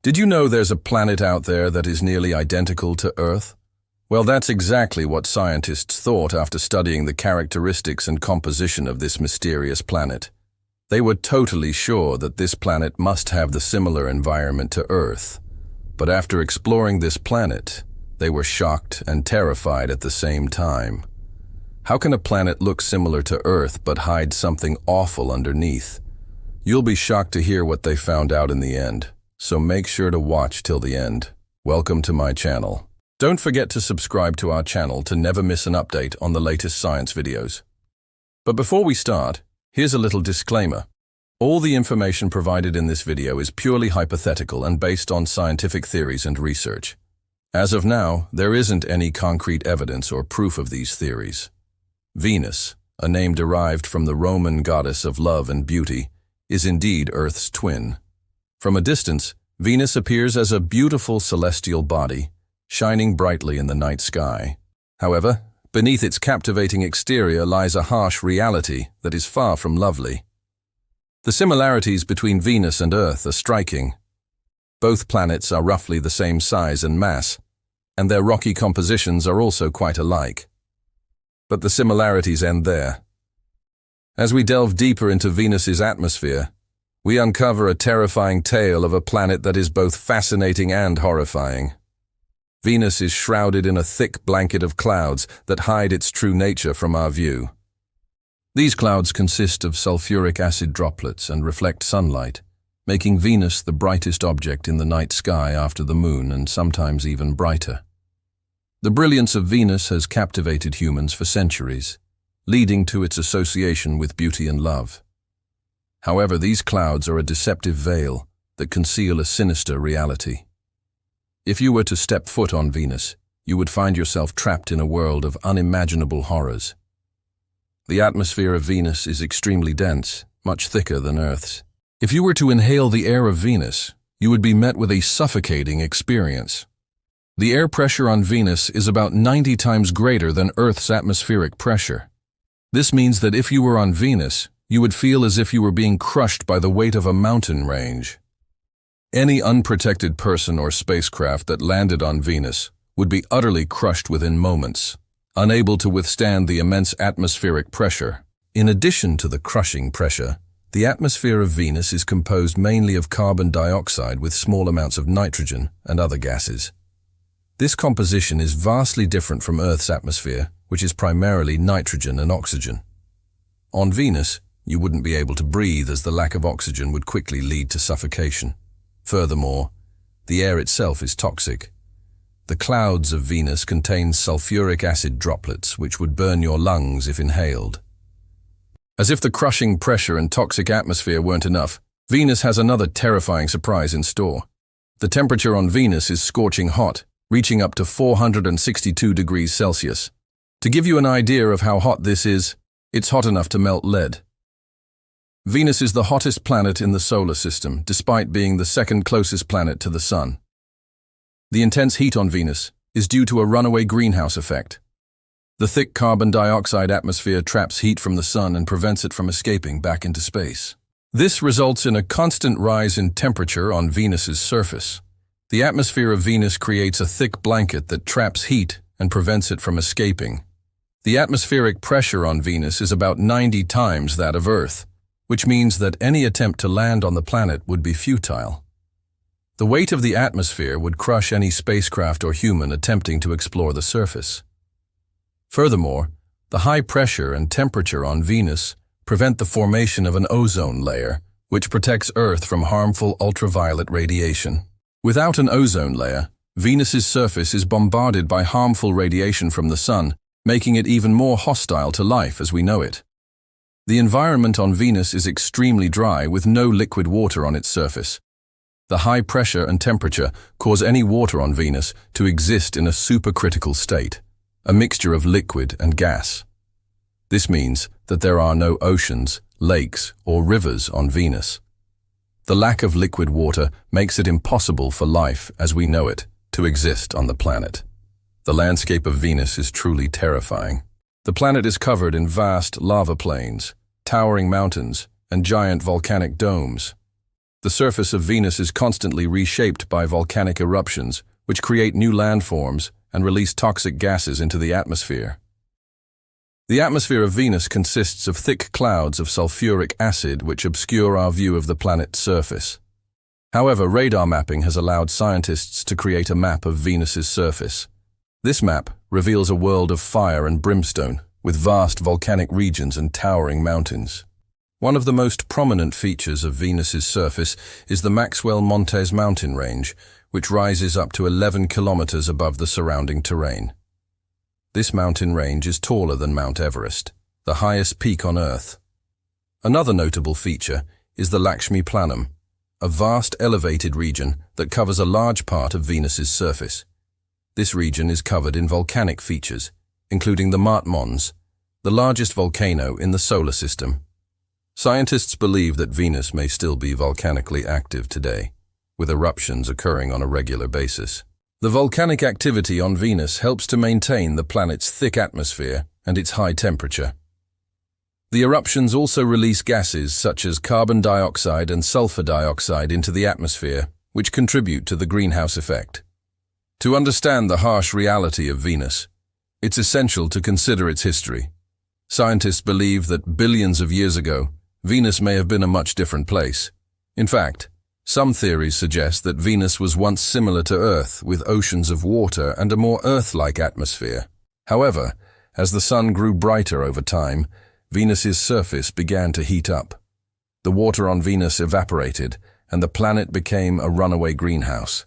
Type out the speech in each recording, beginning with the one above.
Did you know there's a planet out there that is nearly identical to Earth? Well, that's exactly what scientists thought after studying the characteristics and composition of this mysterious planet. They were totally sure that this planet must have the similar environment to Earth. But after exploring this planet, they were shocked and terrified at the same time. How can a planet look similar to Earth but hide something awful underneath? You'll be shocked to hear what they found out in the end. So make sure to watch till the end. Welcome to my channel. Don't forget to subscribe to our channel to never miss an update on the latest science videos. But before we start, here's a little disclaimer. All the information provided in this video is purely hypothetical and based on scientific theories and research. As of now, there isn't any concrete evidence or proof of these theories. Venus, a name derived from the Roman goddess of love and beauty, is indeed Earth's twin. From a distance, Venus appears as a beautiful celestial body, shining brightly in the night sky. However, beneath its captivating exterior lies a harsh reality that is far from lovely. The similarities between Venus and Earth are striking. Both planets are roughly the same size and mass, and their rocky compositions are also quite alike. But the similarities end there. As we delve deeper into Venus's atmosphere, we uncover a terrifying tale of a planet that is both fascinating and horrifying. Venus is shrouded in a thick blanket of clouds that hide its true nature from our view. These clouds consist of sulfuric acid droplets and reflect sunlight, making Venus the brightest object in the night sky after the moon and sometimes even brighter. The brilliance of Venus has captivated humans for centuries, leading to its association with beauty and love. However, these clouds are a deceptive veil that conceal a sinister reality. If you were to step foot on Venus, you would find yourself trapped in a world of unimaginable horrors. The atmosphere of Venus is extremely dense, much thicker than Earth's. If you were to inhale the air of Venus, you would be met with a suffocating experience. The air pressure on Venus is about 90 times greater than Earth's atmospheric pressure. This means that if you were on Venus, you would feel as if you were being crushed by the weight of a mountain range. Any unprotected person or spacecraft that landed on Venus would be utterly crushed within moments, unable to withstand the immense atmospheric pressure. In addition to the crushing pressure, the atmosphere of Venus is composed mainly of carbon dioxide with small amounts of nitrogen and other gases. This composition is vastly different from Earth's atmosphere, which is primarily nitrogen and oxygen. On Venus, you wouldn't be able to breathe as the lack of oxygen would quickly lead to suffocation. Furthermore, the air itself is toxic. The clouds of Venus contain sulfuric acid droplets which would burn your lungs if inhaled. As if the crushing pressure and toxic atmosphere weren't enough, Venus has another terrifying surprise in store. The temperature on Venus is scorching hot, reaching up to 462 degrees Celsius. To give you an idea of how hot this is, it's hot enough to melt lead. Venus is the hottest planet in the solar system, despite being the second closest planet to the Sun. The intense heat on Venus is due to a runaway greenhouse effect. The thick carbon dioxide atmosphere traps heat from the Sun and prevents it from escaping back into space. This results in a constant rise in temperature on Venus's surface. The atmosphere of Venus creates a thick blanket that traps heat and prevents it from escaping. The atmospheric pressure on Venus is about 90 times that of Earth, which means that any attempt to land on the planet would be futile. The weight of the atmosphere would crush any spacecraft or human attempting to explore the surface. Furthermore, the high pressure and temperature on Venus prevent the formation of an ozone layer, which protects Earth from harmful ultraviolet radiation. Without an ozone layer, Venus's surface is bombarded by harmful radiation from the Sun, making it even more hostile to life as we know it. The environment on Venus is extremely dry with no liquid water on its surface. The high pressure and temperature cause any water on Venus to exist in a supercritical state, a mixture of liquid and gas. This means that there are no oceans, lakes, or rivers on Venus. The lack of liquid water makes it impossible for life, as we know it, to exist on the planet. The landscape of Venus is truly terrifying. The planet is covered in vast lava plains, towering mountains, and giant volcanic domes. The surface of Venus is constantly reshaped by volcanic eruptions, which create new landforms and release toxic gases into the atmosphere. The atmosphere of Venus consists of thick clouds of sulfuric acid which obscure our view of the planet's surface. However, radar mapping has allowed scientists to create a map of Venus's surface. This map reveals a world of fire and brimstone, with vast volcanic regions and towering mountains. One of the most prominent features of Venus's surface is the Maxwell-Montes mountain range, which rises up to 11 kilometers above the surrounding terrain. This mountain range is taller than Mount Everest, the highest peak on Earth. Another notable feature is the Lakshmi Planum, a vast elevated region that covers a large part of Venus's surface. This region is covered in volcanic features, including the Mart Mons, the largest volcano in the solar system. Scientists believe that Venus may still be volcanically active today, with eruptions occurring on a regular basis. The volcanic activity on Venus helps to maintain the planet's thick atmosphere and its high temperature. The eruptions also release gases such as carbon dioxide and sulfur dioxide into the atmosphere, which contribute to the greenhouse effect. To understand the harsh reality of Venus, it's essential to consider its history. Scientists believe that billions of years ago, Venus may have been a much different place. In fact, some theories suggest that Venus was once similar to Earth, with oceans of water and a more Earth-like atmosphere. However, as the sun grew brighter over time, Venus's surface began to heat up. The water on Venus evaporated, and the planet became a runaway greenhouse.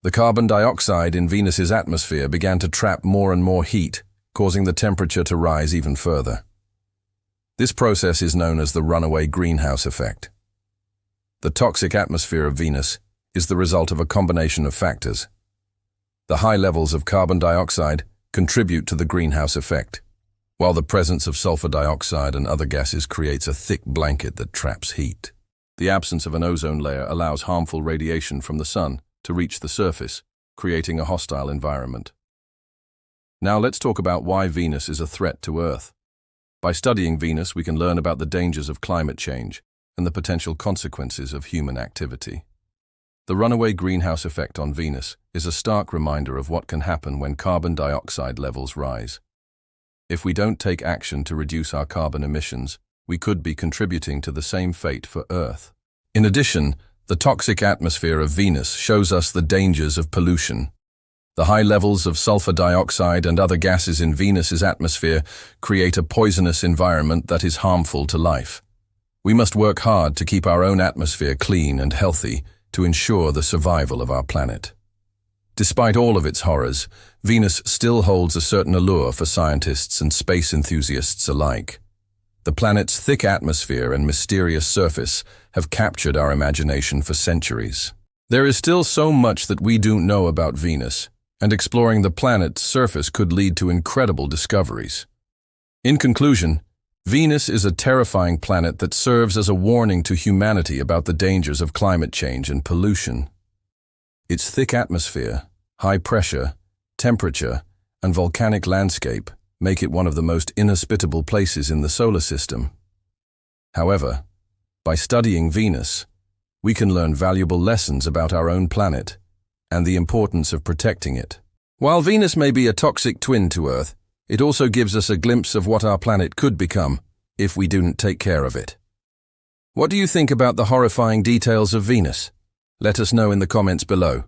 The carbon dioxide in Venus's atmosphere began to trap more and more heat, causing the temperature to rise even further. This process is known as the runaway greenhouse effect. The toxic atmosphere of Venus is the result of a combination of factors. The high levels of carbon dioxide contribute to the greenhouse effect, while the presence of sulfur dioxide and other gases creates a thick blanket that traps heat. The absence of an ozone layer allows harmful radiation from the sun to reach the surface, creating a hostile environment. Now let's talk about why Venus is a threat to Earth. By studying Venus, we can learn about the dangers of climate change and the potential consequences of human activity. The runaway greenhouse effect on Venus is a stark reminder of what can happen when carbon dioxide levels rise. If we don't take action to reduce our carbon emissions, we could be contributing to the same fate for Earth. In addition, the toxic atmosphere of Venus shows us the dangers of pollution. The high levels of sulfur dioxide and other gases in Venus's atmosphere create a poisonous environment that is harmful to life. We must work hard to keep our own atmosphere clean and healthy to ensure the survival of our planet. Despite all of its horrors, Venus still holds a certain allure for scientists and space enthusiasts alike. The planet's thick atmosphere and mysterious surface have captured our imagination for centuries. There is still so much that we don't know about Venus, and exploring the planet's surface could lead to incredible discoveries. In conclusion, Venus is a terrifying planet that serves as a warning to humanity about the dangers of climate change and pollution. Its thick atmosphere, high pressure, temperature, and volcanic landscape make it one of the most inhospitable places in the solar system. However, by studying Venus, we can learn valuable lessons about our own planet and the importance of protecting it. While Venus may be a toxic twin to Earth, it also gives us a glimpse of what our planet could become if we didn't take care of it. What do you think about the horrifying details of Venus? Let us know in the comments below.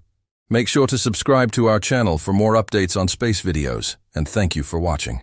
Make sure to subscribe to our channel for more updates on space videos, and thank you for watching.